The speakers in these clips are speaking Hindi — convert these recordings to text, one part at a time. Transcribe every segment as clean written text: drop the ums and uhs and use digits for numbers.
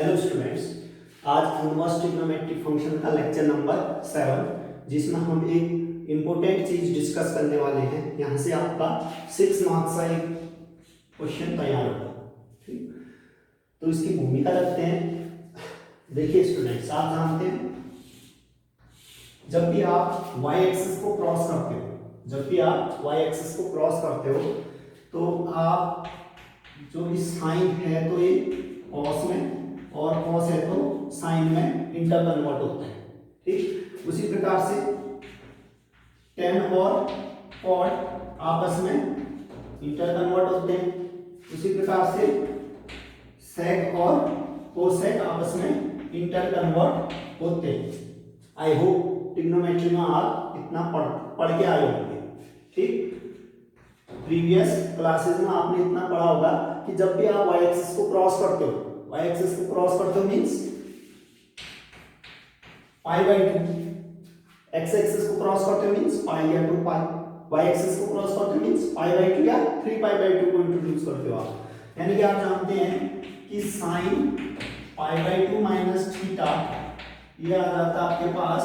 हेलो स्टूडेंट्स, आज इनवर्स ट्रिग्नोमेट्रिक फंक्शन का लेक्चर नंबर 7 जिसमें हम एक इम्पोर्टेंट चीज डिस्कस करने वाले हैं। यहाँ से आपका 6 मार्क्स का एक क्वेश्चन तैयार होगा। ठीक, तो इसकी भूमिका रखते हैं। देखिए स्टूडेंट्स, आप जानते हैं जब भी आप y एक्सिस को क्रॉस करते हो, तो आप जो इस साइन है तो ये कॉस में और कॉस है तो साइन में इंटर कन्वर्ट होता है। ठीक, उसी प्रकार से टेन और कॉट आपस में इंटर कन्वर्ट होते हैं। उसी प्रकार से सेक और कोसेक आपस में इंटर कन्वर्ट होते हैं। आई होप ट्रिग्नोमेट्री में आप इतना पढ़ के आए होंगे। ठीक, प्रीवियस क्लासेस में आपने इतना पढ़ा होगा कि जब भी आप y एक्सिस को क्रॉस करते हो means pi by 2, x axis को क्रॉस करते हो मींस पाई या 2 पाई, y एक्सिस को क्रॉस करते हो मींस पाई बाई 2 या 3 पाई बाई 2 को इंट्रोड्यूस करते हो आप। यानी कि आप जानते हैं कि sine pi by 2 minus theta ये आ जाता है आपके पास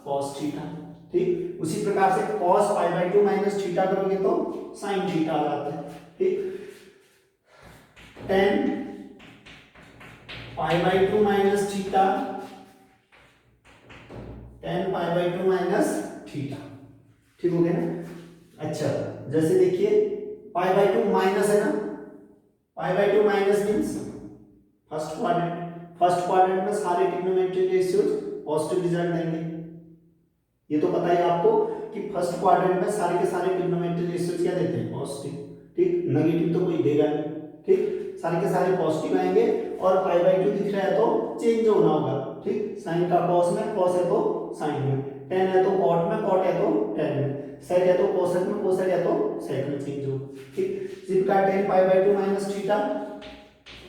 cos थीटा। ठीक, उसी प्रकार से cos pi by 2 minus theta करोगे तो sin थीटा आ जाता है। ठीक, tan pi by 2 minus theta, tan pi by 2 minus theta. ठीक हो गया ना। अच्छा, जैसे देखिए पाई बाई 2 माइनस है ना, पाई by 2 minus means first quadrant में सारे ट्रिग्नोमेट्रिक रेशियोज पॉजिटिव रिजल्ट देंगे। ये तो पता है आपको कि फर्स्ट क्वाड्रेंट में सारे के सारे ट्रिग्नोमेट्रिक रेशियोज क्या देते हैं? पॉजिटिव। ठीक, नेगेटिव तो कोई देगा नहीं। ठीक, सारे के सारे पॉजिटिव आएंगे और पाई बाई 2 दिख रहा है तो चेंज होना होगा। ठीक, साइन का कॉस में, कॉस है तो साइन में, टेन है तो कॉट में, कॉट है तो टेन में, सेक है तो कोसेक में, कोसेक है तो सेक में चेंज हो। ठीक, जिसका ten pi by 2 minus theta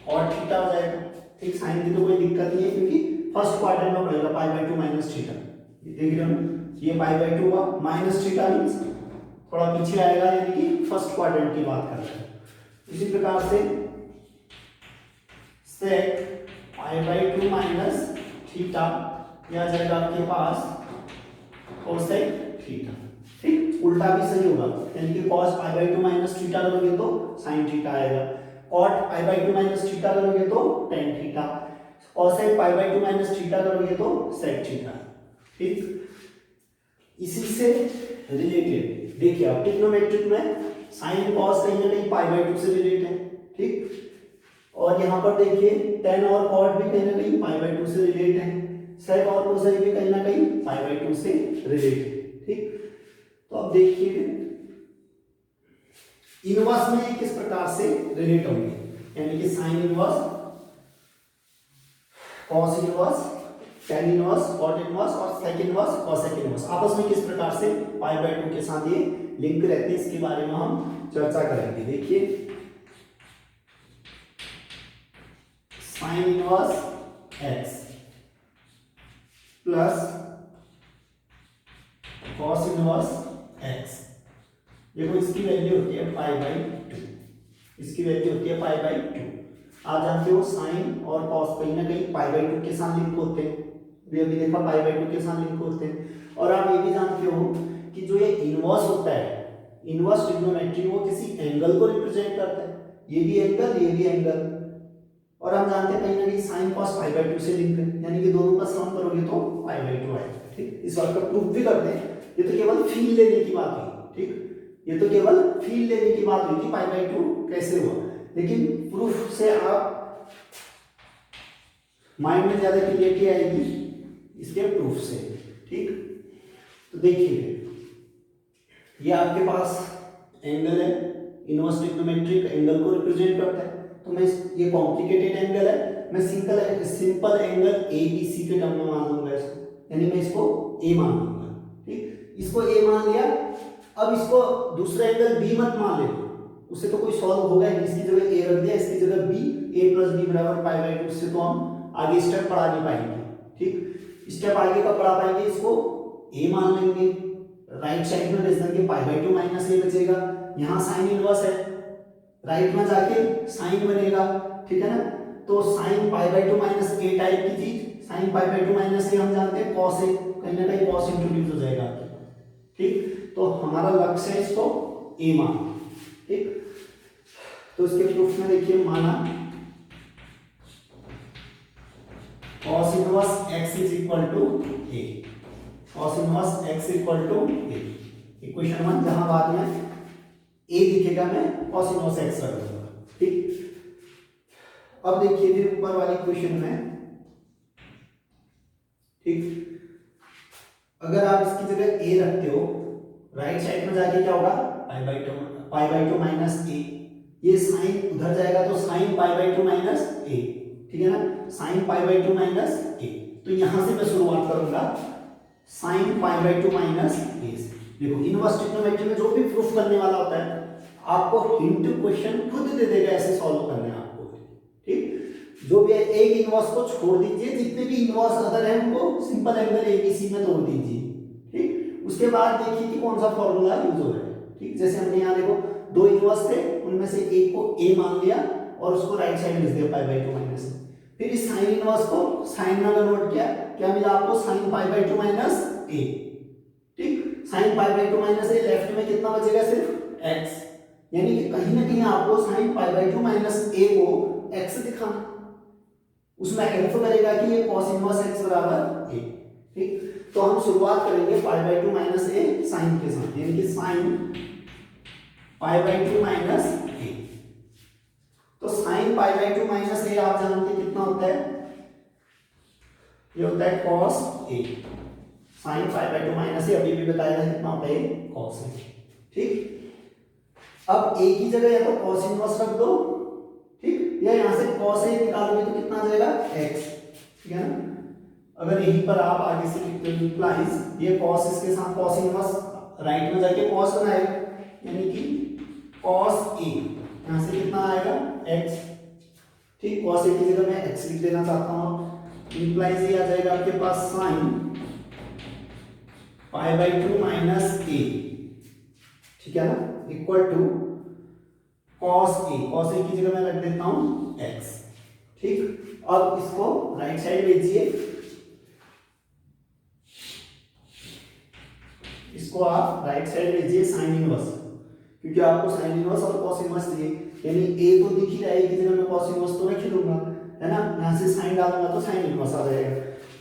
और थीटा हो जाएगा। ठीक, साइन की तो कोई दिक्कत नहीं है क्योंकि फर्स्ट क्वाड्रेंट में पड़ेगा पाई बाई 2 माइनस थीटा। देख रहे हो, ये पाई बाई 2 हुआ, माइनस थीटा मींस थोड़ा पीछे आएगा, यानी कि फर्स्ट क्वाड्रेंट की बात कर रहे हैं। इसी प्रकार से सेक पाई बाई 2 माइनस थीटा यह आ जाएगा आपके पास कोसेक थीटा। ठीक, उल्टा भी सही होगा, यानी कि cos pi by 2 minus theta करोगे तो sin थीटा आएगा, cot pi by 2 minus theta करोगे तो tan theta, cosec pi by 2 minus theta करोगे तो sec थीटा। ठीक, इसी से रिलेटेड देखिए आप ट्रिग्नोमेट्रिक में साइन कॉस कहीं ना कहीं पाई बाई 2 से रिलेटेड है। ठीक, और यहाँ पर देखिए टेन और कॉट भी कहीं ना कहीं पाई बाई 2 से रिलेटेड है, सेक और कोसेक भी कहीं ना कहीं पाई बाई 2 से रिलेटेड है। ठीक, तो अब देखिए इनवर्स में किस प्रकार से रिलेट होंगे, यानी कि sine inverse, cos inverse, tan inverse, cot inverse और sec इनवर्स, cosec इनवर्स आपस में किस प्रकार से पाई बाई 2 के साथ ये लिंक रहते हैं, इसके बारे में हम चर्चा करेंगे। देखिए sign inverse x plus cos inverse x, देखो इसकी वैल्यू होती है पाई बाई 2, इसकी वैल्यू होती है पाई बाई 2। आप जानते हो साइन और कॉस कहीं ना कहीं पाई बाई 2 के साथ लिंक होते हैं, ये भी देखा पाई बाई 2 के साथ लिंक होते हैं। और आप ये भी जानते हो कि जो ये इनवर्स होता है, इनवर्स ट्रिग्नोमेट्री, वो किसी एंगल को रिप्रेजेंट करता है, ये भी एंगल, ये भी एंगल। और हम जानते हैं कहीं ना कहीं साइन कॉस पाई बाई 2 से लिंक है, यानी कि दोनों का सम करोगे तो पाई बाई 2 आएगा। ठीक, इस बात का प्रूफ भी करते हैं। ये तो केवल फील लेने की बात हुई। ठीक, ये तो केवल फील लेने की बात हुई कि पाई बाई 2 कैसे हुआ, लेकिन प्रूफ से आप माइंड में ज्यादा क्लियरिटी आएगी इसके प्रूफ से। ठीक, तो देखिए ये आपके पास एंगल है, इनवर्स ट्रिग्नोमेट्रिक एंगल को रिप्रेजेंट करता है। तो मैं ये कॉम्प्लिकेटेड एंगल है, मैं सिंपल एंगल ABC के टर्म में मान लूंगा इसको, यानी मैं इसको A मान लूंगा। ठीक, इसको A मान लिया, अब इसको दूसरा एंगल B मत मान लेना, उससे तो कोई सॉल्व होगा नहीं। इसकी जगह A रख दिया, इसकी जगह B, A प्लस B बराबर पाई बाई 2, से तो हम आगे स्टेप पढ़ा नहीं पाएंगे। ठीक, स्टेप आगे का पढ़ा पाएंगे, इसको A मान लेंगे, राइट साइड में रेज देंगे, पाई बाई 2 माइनस A बचेगा, यहाँ साइन इनवर्स है, राइट में जाके साइन बनेगा। ठीक है ना, तो sine pi by two minus A type की चीज, sine pi by two minus A हम जानते हैं कॉस ए, कहीं ना कहीं कॉस इंट्रोड्यूस हो जाएगा आपके, ठीक। तो हमारा लक्ष्य है इसको ए मान, ठीक। तो इसके प्रूफ में देखिए माना cos inverse x is equal to a, cos inverse x equal to a, equation 1, जहां बाद में a दिखेगा मैं cos इनवर्स x रख दूंगा, ठीक। अब देखिए फिर ऊपर वाली इक्वेशन में, ठीक, अगर आप इसकी जगह a रखते हो राइट साइड में जाके क्या होगा pi by two minus a, ये साइन उधर जाएगा तो sine pi by two minus a, ठीक है ना, sine pi by two minus a. तो यहां से मैं शुरुआत करूंगा sine pi by two minus a से। देखो इनवर्स ट्रिग्नोमेट्री में जो भी प्रूफ करने वाला होता है आपको हिंट क्वेश्चन खुद दे देगा ऐसे सॉल्व करने आपको, ठीक। जो भी है एक इनवर्स को छोड़ दीजिए, जितने भी इनवर्स अदर है उनको सिंपल एंगल एबीसी में तोड़ दीजिए, ठीक। उसके बाद देखिए कि कौन सा फॉर्मूला यूज हो रहा है, ठीक। जैसे हमने यहाँ देखो दो इनवर्स थे, उनमें से एक को ए मान लिया और उसको राइट साइड लिख दिया पाई बाई टू माइनस, फिर इस साइन इनवर्स को साइन में कन्वर्ट किया, क्या मिला आपको sine pi by two minus a, ठीक। Sine pi by two minus a, left में कितना बचेगा सिर्फ x, यानी कि कहीं ना कहीं आपको sine pi by two minus a को x दिखाना, उसमें हेल्प करेगा कि ये cos इनवर्स x बराबर a, ठीक। तो हम शुरुआत करेंगे pi by two minus a sine के साथ, यानी कि sine pi by two minus a. तो sine pi by two minus a आप जानते हैं कितना होता है, ये होता है cos a, sine pi by two minus a अभी भी बताया था कितना होता है cos a, ठीक। अब a की जगह या तो cos इनवर्स रख दो, ठीक, या यहां से cos a निकालोगे तो कितना आ जाएगा x, ठीक है ना। अगर यहीं पर आप आगे से लिखते हो इम्प्लाइज ये cos इसके साथ cos इनवर्स राइट में जाके cos बनाएगा, यानी कि cos a, यहां से कितना आएगा x, ठीक। cos a की जगह मैं x लिख देना चाहता हूं, इम्प्लाइज ये आ जाएगा आपके पास sine pi by two minus a, ठीक है ना, इक्वल टू cos a की जगह मैं रख देता हूं x, ठीक। अब इसको राइट साइड भेजिए, इसको आप राइट साइड भेजिए साइन इनवर्स, क्योंकि आपको साइन इनवर्स और cos इनवर्स चाहिए, यानी a तो दिख ही रहा है, एक जगह मैं cos इनवर्स तो रख ही लूंगा, है ना, यहां से साइन डालूंगा तो साइन इनवर्स आ जाएगा।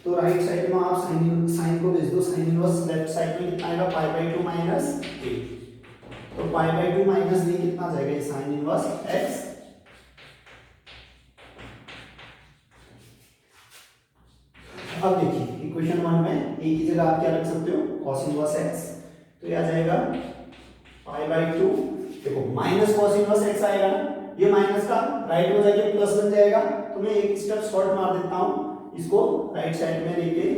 तो राइट साइड में आप साइन को भेज दो, साइन इनवर्स लेफ्ट साइड में कितना आएगा पाई बाई टू माइनस ए, तो पाई बाई टू माइनस ए कितना आ जाएगा ये साइन इनवर्स x। अब देखिए इक्वेशन 1 में a की जगह आप क्या रख सकते हो cos इनवर्स x, तो ये आ जाएगा पाई बाई टू, देखो माइनस cos इनवर्स x आएगा ना, ये माइनस का राइट में जाके प्लस बन जाएगा, तो मैं एक स्टेप शॉर्ट मार देता हूं, इसको राइट साइड में लेके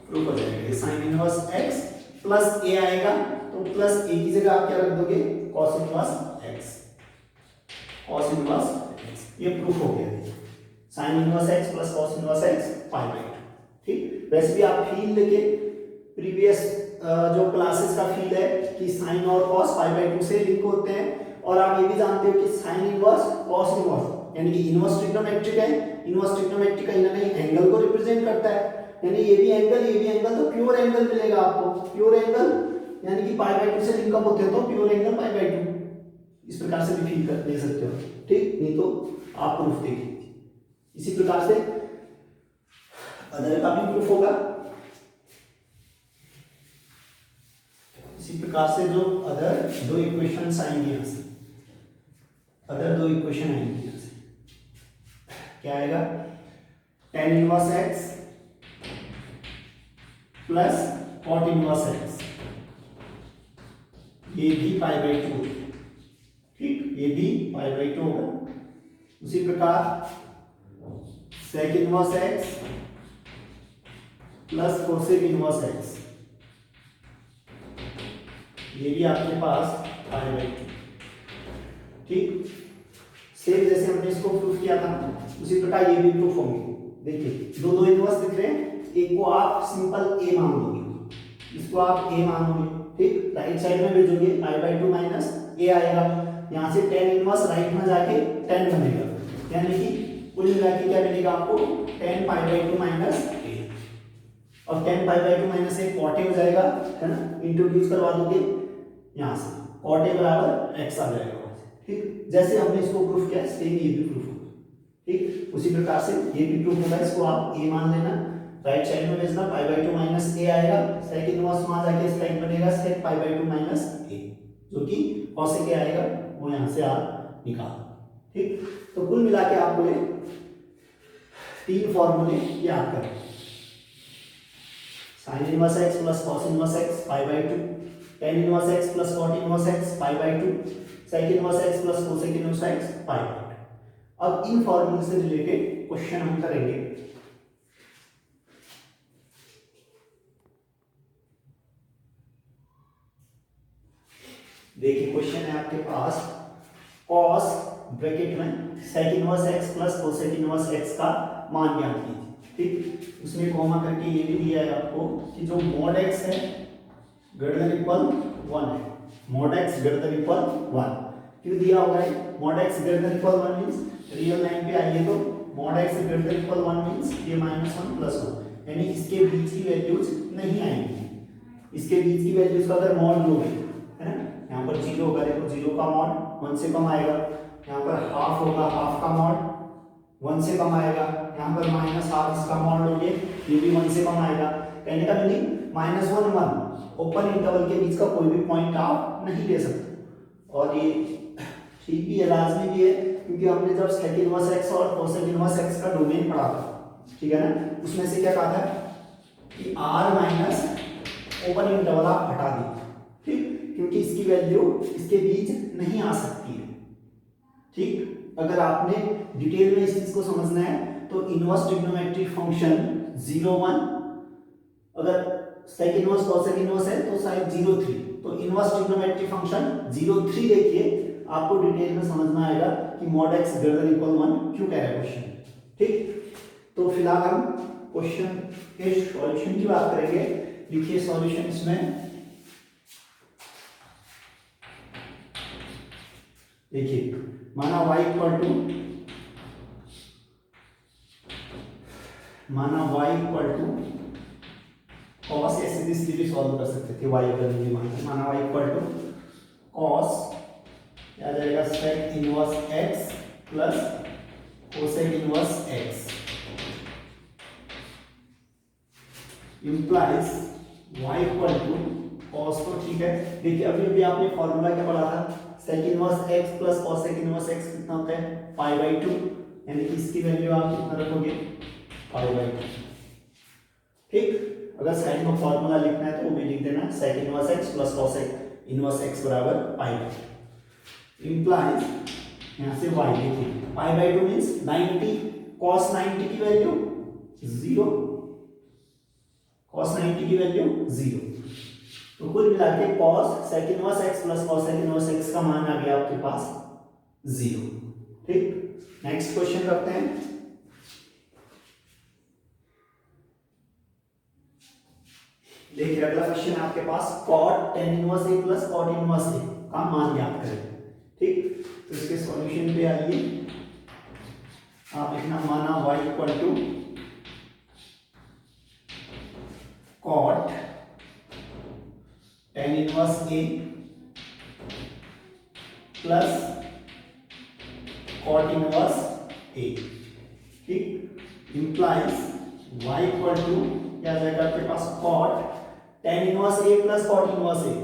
प्रूफ हो जाएगा, ये sign inverse x plus a आएगा, तो प्लस a की जगह आप क्या रख दोगे cos inverse x, cos inverse x, ये प्रूफ हो गया sign inverse x plus cos inverse x pi by to, ठीक। वैसे भी आप फील लेके प्रीवियस जो क्लासेस का फील है कि साइन और cos पाई बाई टू से लिंक होते हैं, और आप ये भी जानते हो कि साइन इनवर्स cos इनवर्स यानी कि इनवर्स ट्रिग्नोमेट्रिक है, इनवर्स ट्रिग्नोमेट्रिक कहीं ना कहीं एंगल को रिप्रेजेंट करता है, यानी ये भी एंगल तो प्योर एंगल मिलेगा आपको, प्योर एंगल यानी कि पाई बाई टू से लिंकअप होते हैं तो pure angle pi by to, इस प्रकार से भी फील कर ले सकते हो, ठीक। नहीं तो आप प्रूफ देखिए, इसी प्रकार से अदर का भी प्रूफ होगा, इसी प्रकार से जो अदर दो इक्वेशंस आएंगे यहां से, अदर दो इक्वेशन आएंगे यहां से, क्या आएगा tan inverse x plus cot inverse x, ये भी पाई बाई टू, ठीक, ये भी पाई बाई टू होगा। उसी प्रकार sec inverse x plus cosec inverse x, ये भी आपके पास पाई बाई टू, ठीक। सेम जैसे हमने इसको प्रूफ किया था उसी प्रकार ये भी प्रूफ होंगे। देखिए दो इनवर्स दिख रहे हैं, एक को आप सिंपल a मान दोगे, इसको आप a मानोगे, ठीक। राइट साइड में भेजोगे पाई बाई टू माइनस a आएगा, यहाँ से tan इनवर्स राइट में जाके tan बनेगा, यानी कि कुल मिला के क्या मिलेगा आपको 10 पाई बाई 2 माइनस a। अब 10 pi by 2 minus a cot a हो जाएगा, है ना, इंट्रोड्यूस करवा दोगे यहाँ से, कॉट a बराबर x आ जाएगा। ठीक, जैसे हमने इसको प्रूफ किया सेम ये भी प्रूफ होगा। ठीक, उसी प्रकार से ये भी प्रूफ होगा, इसको आप a मान लेना, राइट साइड में भेजना, पाई बाई 2 माइनस a आएगा, सेक इनवर्स वहां जाके स्लाइड बनेगा सेक पाई बाई 2 माइनस a, जो कि कॉसेक a आएगा वो यहाँ से आप निकाल। ठीक, तो कुल मिला के आपको ये 3 फॉर्मूले याद करें, sine inverse x plus cos inverse x pi by 2, tan inverse x plus cot inverse x pi by 2, sec inverse x plus cosec inverse x pi by 2। अब इन फॉर्मूले से रिलेटेड क्वेश्चन हम करेंगे। देखिए क्वेश्चन है आपके पास, cos ब्रैकेट में sec inverse x plus cosec inverse x का मान ज्ञात कीजिए। ठीक, उसमें कॉमा करके ये भी दिया है आपको कि जो mod x है ग्रेटर देन इक्वल 1 है, mod x greater than equal 1 क्यों दिया होगा है, mod x greater than equal 1 means real line पे आइए तो mod x greater than equal 1 means a minus 1 plus 1, यानी इसके बीच की वैल्यूज नहीं आएंगी। इसके बीच की वैल्यूज का अगर मॉड लोगे, है ना, यहाँ पर 0 होगा, देखो 0 का मॉड 1 से कम आएगा, यहाँ पर हाफ होगा, हाफ का मॉड 1 से कम आएगा, यहाँ पर माइनस हाफ इसका मॉड लोगे ये भी 1 से कम आएगा। कहने का मीनिंग -1 1 ओपन इंटरवल के बीच का कोई भी पॉइंट आप नहीं ले सकते। और ये ठीक भी है, लाजमी भी है, क्योंकि हमने जब सेक इनवर्स x और कोसेक इनवर्स x का डोमेन पढ़ा था, ठीक है ना, उसमें से क्या कहा था कि r माइनस ओपन इंटरवल आप हटा दीजिए। ठीक, क्योंकि इसकी वैल्यू इसके बीच नहीं आ सकती है। ठीक, अगर आपने डिटेल में इस चीज को समझना है तो इनवर्स ट्रिग्नोमेट्रिक फंक्शन 0 1, अगर सेक इनवर्स कोसेक इनवर्स है तो साइन 0 3, तो इनवर्स ट्रिग्नोमेट्रिक फंक्शन 0 3 देखिए, आपको डिटेल में समझना आएगा कि mod x greater than equal 1 क्यों कह रहा है क्वेश्चन। ठीक, तो फिलहाल हम क्वेश्चन के सॉल्यूशन की बात करेंगे। लिखिए सॉल्यूशन इसमें, देखिए माना y इक्वल टू cos, ऐसे सीधे सॉल्व कर सकते थे, y अगर नहीं माना y इक्वल टू cos क्या जाएगा sec inverse x plus cosec inverse x implies y equal to cos, तो ठीक है। देखिए अभी भी आपने फॉर्मूला क्या पढ़ा था, sec inverse x plus cosec inverse x कितना होता है पाई बाई 2, यानी कि इसकी वैल्यू आप कितना रखोगे पाई बाई 2। ठीक, अगर साइड में फॉर्मूला लिखना है तो वो भी लिख देना, sec inverse x plus cosec inverse x बराबर पाई बाई 2 इंप्लाइज यहाँ से y, देखिए पाई बाई 2 मींस 90, cos 90 की वैल्यू 0, cos 90 की वैल्यू 0, तो कुल मिला के cos sec inverse x plus cosec inverse x का मान आ गया आपके पास 0। ठीक, नेक्स्ट क्वेश्चन करते हैं। देखिए अगला क्वेश्चन है आपके पास, cot tan inverse a plus cot inverse a का मान ज्ञात करें। ठीक, तो इसके सॉल्यूशन पे आइए, आप लिखना माना y equal to cot tan inverse a plus cot inverse a। ठीक, इंप्लाइज y इक्वल टू क्या आ जाएगा आपके पास cot tan inverse a plus cot inverse a,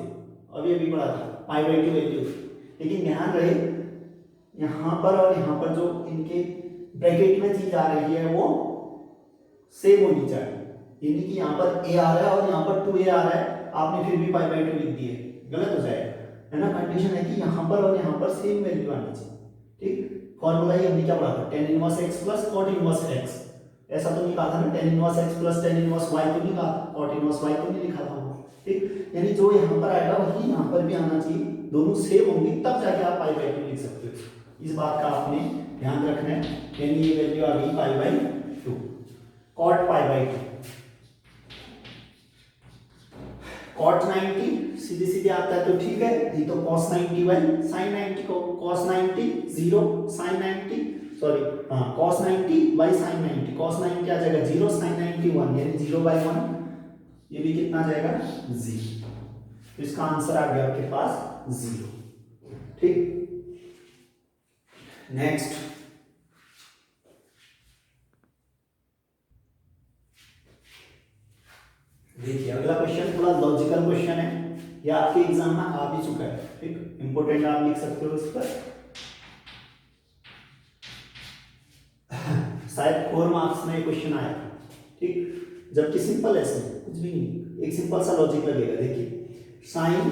अभी अभी पढ़ा था पाई बाई 2 वैल्यू, लेकिन ध्यान रहे यहां पर और यहां पर जो इनके ब्रैकेट में चीज आ रही है वो सेम होनी चाहिए, यानी कि यहां पर a आ रहा है और यहां पर 2a आ रहा है, आपने फिर भी पाई बाई 2 लिख दिए, गलत हो जाएगा, है ना। कंडीशन है कि यहां पर और यहां पर सेम वैल्यू आनी चाहिए। ठीक, फॉर्मूला ही हमने क्या पढ़ा था, tan inverse x plus cot inverse x, ऐसा तो नहीं कहा था ना, tan inverse x plus tan inverse y तो नहीं कहा, cot इनवर्स y तो नहीं लिखा था। ठीक, यानी जो यहाँ पर आएगा वही यहाँ पर भी आना चाहिए, दोनों सेम होंगे तब जाके आप पाई बाई 2 लिख सकते हो। इस बात का आपने ध्यान रखना है, यानी ये वैल्यू आ गई पाई by 2, cot pi by 2, cot 90 सीधे सीधे आता है तो ठीक है, नहीं तो cos 90 बाई sin 90 को cos 90 0 sin 90 सॉरी हाँ cos 90 बाई sin 90, cos 90 क्या आ जाएगा 0, sin 90 1, यानी 0/1, ये भी कितना आ जाएगा 0। तो इसका आंसर आ गया आपके पास 0। ठीक, नेक्स्ट देखिए अगला क्वेश्चन थोड़ा लॉजिकल क्वेश्चन है, ये आपके एग्जाम में आ भी चुका है। ठीक, इंपोर्टेंट आप लिख सकते हो इस पर, शायद 4 मार्क्स में क्वेश्चन आया था। ठीक, जबकि सिंपल है, इसमें कुछ भी नहीं, एक सिंपल सा लॉजिक लगेगा। देखिए साइन,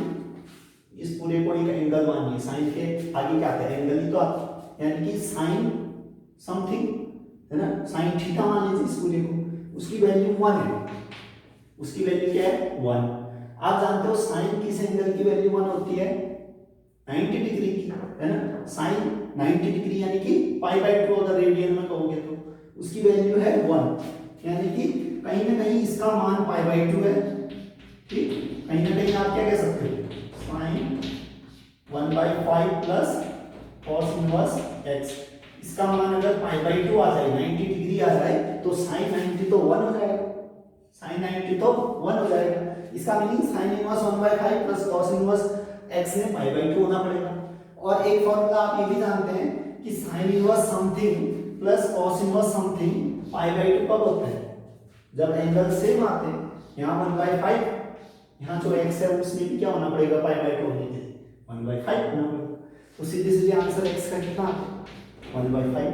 इस पूरे को एक एंगल मानिए, साइन के आगे क्या आता है एंगल ही तो आता, यानी कि साइन समथिंग है ना, साइन थीटा मान लीजिए इस पूरे को, उसकी वैल्यू 1 है, उसकी वैल्यू क्या है 1। आप जानते हो साइन किस एंगल की वैल्यू 1 होती है 90 डिग्री की, है ना। साइन 90 डिग्री यानी कि π/2 अगर रेडियन में कहोगे तो उसकी वैल्यू है 1, यानी कि कहीं ना कहीं इसका मान π/2 है। ठीक, कहीं ना कहीं आप क्या कह सकते हो sine 1/5 plus cos inverse x, इसका मान अगर π/2 आ जाए 90 डिग्री आ जाए तो sin 90 तो 1 हो जाएगा, sin 90 तो 1 हो जाएगा। इसका meaning sin inverse 1/5 plus cos inverse x में π/2 होना पड़ेगा। और एक फॉर्मूला आप ये भी जानते हैं कि sin inverse something plus cos inverse something π/2 कब होता है जब एंगल सेम आते हैं, यहाँ 1/5, यहाँ जो x है उसमें भी क्या होना पड़ेगा π/2 होने के लिए 1/5 होना पड़ेगा। तो सीधे सीधे आंसर x का कितना 1/5।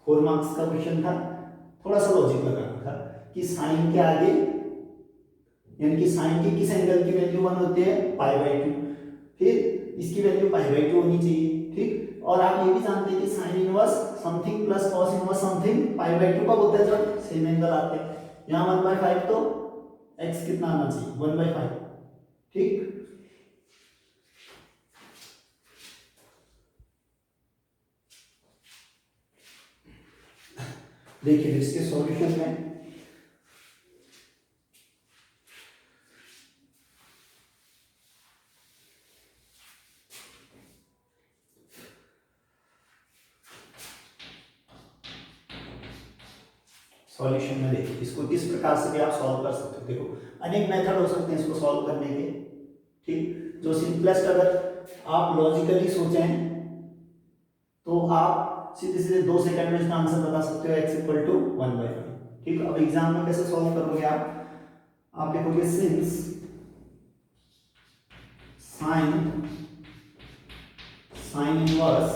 4 मार्क्स का क्वेश्चन था, थोड़ा सा लॉजिक लगाना था कि साइन के आगे, यानी कि साइन की किस एंगल की वैल्यू 1 होती है π/2, फिर इसकी वैल्यू π/2 होनी चाहिए। ठीक, और आप ये भी जानते हैं कि sine inverse something plus cos inverse something π/2 कब होता है जब सेम एंगल आते हैं, यहाँ 1/5 तो x कितना आना चाहिए 1/5। ठीक, देखिए इसके सॉल्यूशन में सॉल्यूशन में देखिए इसको किस प्रकार से भी आप सॉल्व कर सकते हो। देखो अनेक मेथड हो सकते हैं इसको सॉल्व करने के। ठीक, जो सिंपलेस्ट अगर आप लॉजिकली सोचें तो आप सीधे सीधे 2 सेकंड में इसका आंसर बता सकते हो x इक्वल टू 1/5। ठीक, अब एग्जाम में कैसे सॉल्व करोगे आप देखोगे since sign inverse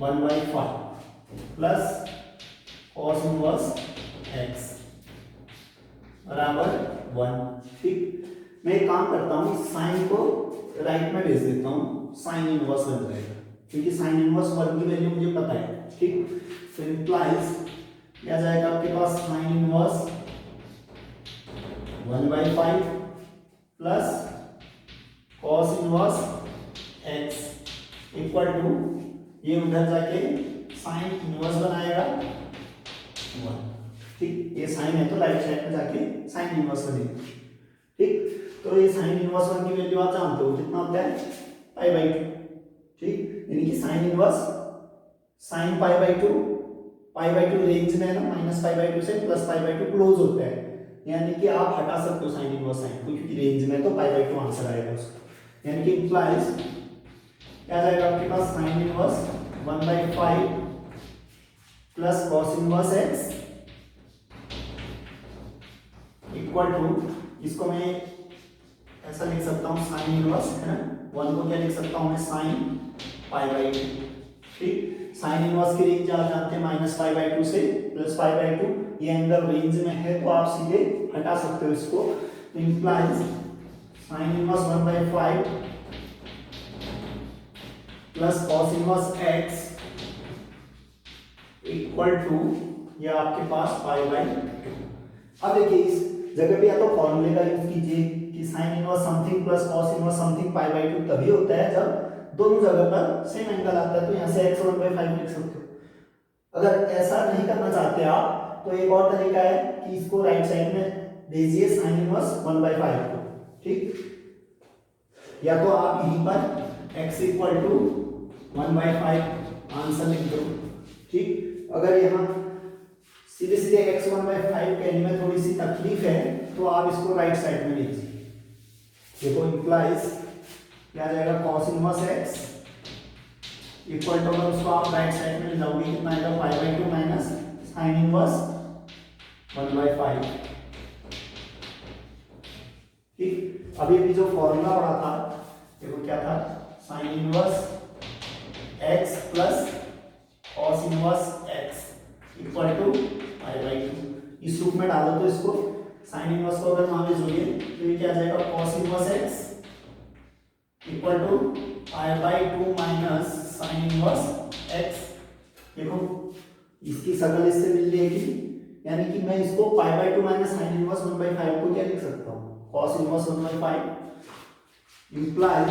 1/5 plus cos inverse x बराबर 1। ठीक, मैं एक काम करता हूँ साइन को राइट में भेज देता हूँ, साइन इनवर्स बन जाएगा क्योंकि साइन इनवर्स 1 की वैल्यू मुझे पता है। ठीक, तो इंप्लाइज क्या जाएगा आपके पास sine inverse 1/5 plus cos inverse x equal to, ये उधर जाके साइन इनवर्स बनाएगा 1। ठीक, ये साइन है तो राइट साइड में जाके साइन इनवर्स बनेगा। ठीक, तो ये साइन इनवर्स 1 की वैल्यू आप जानते हो कितना होता है π/2। ठीक, यानी कि साइन इनवर्स साइन π/2 रेंज में है ना, -π/2 से +π/2 क्लोज होता है, यानी कि आप हटा सकते हो साइन इनवर्स साइन को क्योंकि रेंज में तो π/2 आंसर आएगा उसका। यानी कि इंप्लाइज क्या जाएगा आपके पास sine inverse 1/5 plus cos inverse x equal to, इसको मैं ऐसा लिख सकता हूँ साइन इनवर्स है ना, 1 को क्या लिख सकता हूँ मैं साइन π/2। ठीक, साइन इनवर्स की रेंज आप जानते हैं -π/2 से +π/2, ये एंगल रेंज में है तो आप सीधे हटा सकते हो इसको। तो implies sine inverse 1/5 plus cos inverse x equal to, ये आपके पास π/2। अब देखिए इस जगह पे या तो फॉर्मूले का यूज कीजिए कि sine inverse something plus cos inverse something π/2 तभी होता है जब दोनों जगह पर सेम एंगल आता है, तो यहाँ से x 1/5 लिख सकते हो। अगर ऐसा नहीं करना चाहते आप तो एक और तरीका है कि इसको राइट साइड में भेजिए साइन इनवर्स 1/5 को। ठीक, या तो आप यहीं पर x इक्वल टू 1/5 आंसर लिख दो, ठीक, अगर यहाँ सीधे सीधे x1/5 कहने में थोड़ी सी तकलीफ है तो आप इसको राइट साइड में लीजिए। देखो इंप्लाइज क्या आ जाएगा, cos inverse x equal to, अगर उसको आप राइट साइड में ले जाओगे कितना आएगा, 5/2 माइनस साइन इनवर्स 1/5। ठीक, अभी अभी जो फॉर्मूला पढ़ा था देखो क्या था, sine inverse x plus cos inverse x equal to 5/2। इस रूप में डालो तो इसको साइन इनवर्स को अगर वहां पे जोड़िए तो ये क्या आ जाएगा, cos inverse x equal to 5/2 minus sine inverse x। देखो इसकी शकल इससे मिल जाएगी, यानी कि मैं इसको 5/2 माइनस साइन इनवर्स 1/5 को क्या लिख सकता हूँ, cos inverse 1/5 implies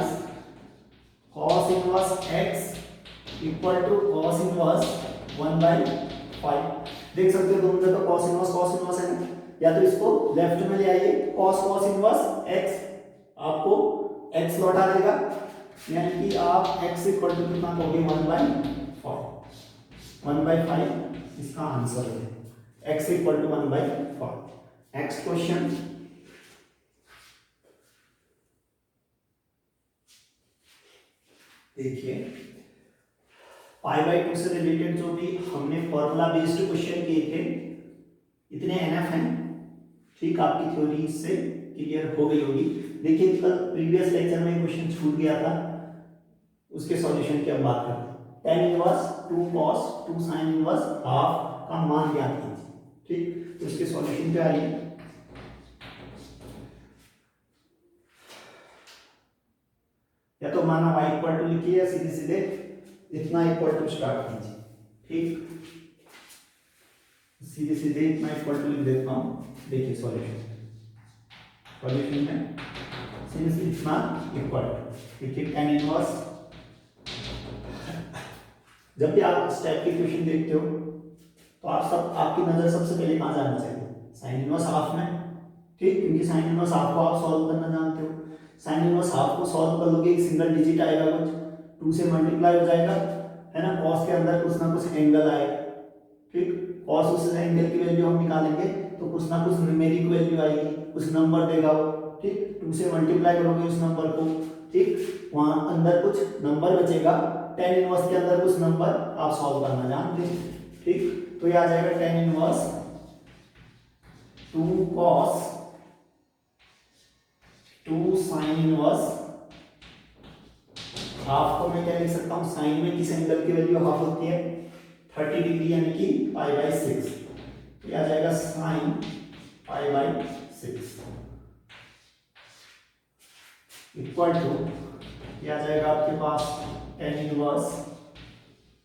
cos inverse x equal to cos inverse 1/5। देख सकते हो दोनों जगह cos इनवर्स है ना, या तो इसको लेफ्ट में ले आइए, cos इनवर्स x आपको x लौटा देगा, यानी कि आप x इक्वल टू कितना कहोगे, 1/5 इसका आंसर है, x equal to 1/5। Next question, देखिए π/2 से रिलेटेड जो भी हमने फॉर्मूला बेस्ड क्वेश्चन किए थे इतने एनएफ हैं। ठीक, आपकी थ्योरी इससे क्लियर हो गई होगी। देखिए कल प्रीवियस लेक्चर में क्वेश्चन छूट गया था, उसके सॉल्यूशन की हम बात करते हैं। tan inverse 2 cos 2 sin inverse half का मान ज्ञात कीजिए। ठीक, तो इसके सॉल्यूशन पे आइए। या तो माना y इक्वल टू लिखिए या सीधे सीधे इतना इक्वल टू स्टार्ट कीजिए। ठीक, सीधे सीधे इतना इक्वल टू लिख देता हूं। देखिए सॉल्यूशन में सीधे सीधे इतना इक्वल टू देखिए tan इनवर्स। जब भी आप इस टाइप के क्वेश्चन देखते हो तो आपकी नजर सबसे पहले कहां जाना चाहिए, साइन इनवर्स हाफ में। ठीक, क्योंकि साइन इनवर्स हाफ को आप सॉल्व करना जानते हो। साइन इनवर्स हाफ को सॉल्व कर लोगे, एक सिंगल डिजिट आएगा, कुछ 2 से मल्टीप्लाई हो जाएगा, है ना। cos के अंदर कुछ ना कुछ एंगल आएगा। ठीक, cos उस एंगल की वैल्यू हम निकालेंगे तो कुछ ना कुछ न्यूमेरिक वैल्यू आएगी, कुछ नंबर देगा वो। ठीक, 2 से मल्टीप्लाई करोगे उस नंबर को, ठीक, वहां अंदर कुछ नंबर बचेगा। tan इनवर्स के अंदर कुछ नंबर आप सॉल्व करना जानते हैं। ठीक, तो ये आ जाएगा tan inverse 2 cos 2 sin inverse half को मैं क्या लिख सकता हूं, साइन में किस एंगल की वैल्यू हाफ होती है, 30 डिग्री, यानी कि π/6। तो ये आ जाएगा साइन π/6 इक्वल टू, ये आ जाएगा आपके पास tan इनवर्स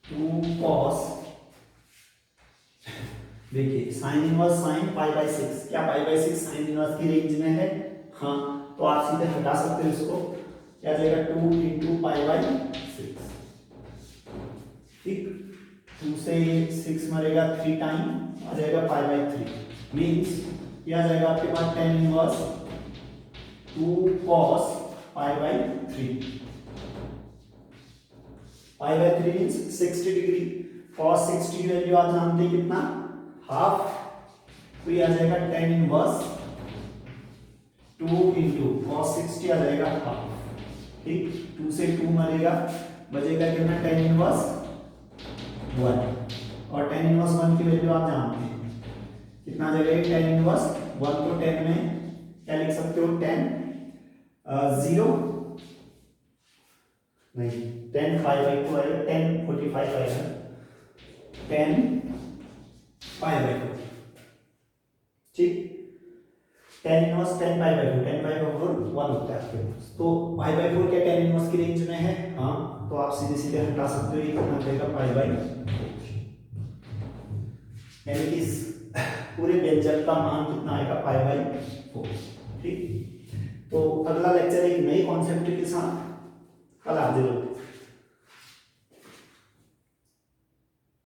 2 cos, देखिए साइन इनवर्स साइन π/6, क्या π/6 साइन इनवर्स की रेंज में है, हाँ, तो आप सीधे हटा सकते हो इसको, क्या आ जाएगा 2 × π/6। ठीक, 2 से 6 मरेगा 3 टाइम, आ जाएगा π/3, मीन्स ये आ जाएगा आपके पास tan inverse 2 cos π/3। π/3 means 60 degree. cos 60 की वैल्यू आप जानते हैं कितना, हाफ, तो ये आ जाएगा tan इनवर्स 2 × cos 60 आ जाएगा हाफ। ठीक, 2 से 2 मरेगा, बचेगा कितना, tan इनवर्स 1, और tan इनवर्स 1 की वैल्यू आप जानते हैं कितना आ जाएगा, tan इनवर्स 1 को 10 में क्या लिख सकते हो, 10 0 नहीं 10 5/2 आएगा, 10 45 आएगा, 10 π/2। ठीक, tan इनवर्स 10 π/2, 10 1 होता है आपके पास, तो π/4 क्या tan इनवर्स की रेंज में है, हाँ, तो आप सीधे सीधे हटा सकते हो, ये कितना देगा π/4, यानी कि इस पूरे व्यंजक का मान कितना आएगा, π/4। ठीक, तो अगला लेक्चर एक नई कॉन्सेप्ट के साथ कल हाजिर होते हैं।